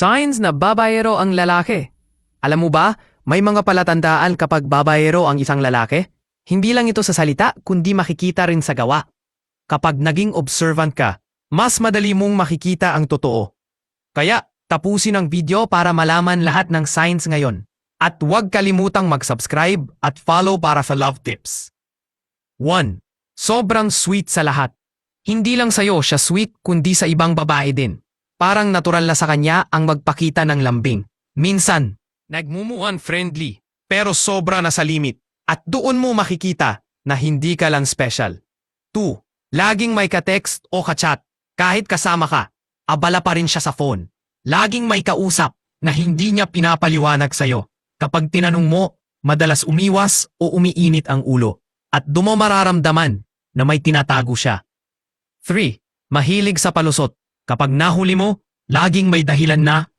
Signs na babayero ang lalaki. Alam mo ba, may mga palatandaan kapag babayero ang isang lalaki? Hindi lang ito sa salita, kundi makikita rin sa gawa. Kapag naging observant ka, mas madali mong makikita ang totoo. Kaya, tapusin ang video para malaman lahat ng signs ngayon. At huwag kalimutang mag-subscribe at follow para sa love tips. 1. Sobrang sweet sa lahat. Hindi lang sa'yo siya sweet kundi sa ibang babae din. Parang natural na sa kanya ang magpakita ng lambing. Minsan, nagmumuhan friendly, pero sobra na sa limit. At doon mo makikita na hindi ka lang special. 2. Laging may ka-text o ka-chat. Kahit kasama ka, abala pa rin siya sa phone. Laging may kausap na hindi niya pinapaliwanag sa'yo. Kapag tinanong mo, madalas umiwas o umiinit ang ulo. At doon mo mararamdaman na may tinatago siya. 3. Mahilig sa palusot. Kapag nahuli mo, laging may dahilan na